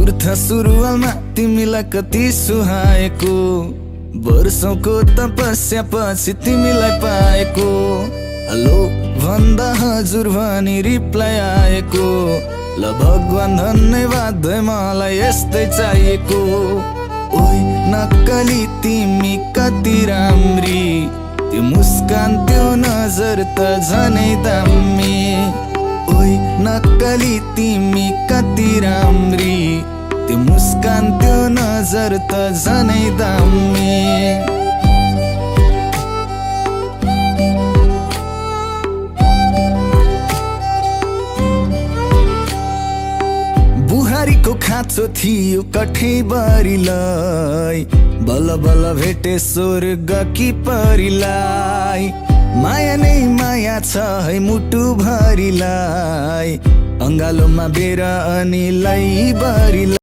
मूर्ख सुरुवालमा तिमीलाई कति सुहाएको, वर्षौंको तपस्या पछि तिमीलाई पाएको। हेलो भन्दा हजुर भनी रिप्लाई आएको, ल भगवान धन्यवाद मलाई यस्तै चाहिएको। ओइ नक्कली तिमी कति राम्री, त्यो मुस्कान त्यो नजर त झनै दामी। ओइ नक्कली तिमी कति राम्री, त्यो मुस्कान त्यो नजर त झनै दामी। बुहारीको खाँचो थियो कठैबरीलाई, बल्ल बल्ल भेटे स्वर्ग कि परिलाई। माया नै माया छ है मुटु भरिलाई, अङ्गालोमा बेर अनि लै बरिलाई।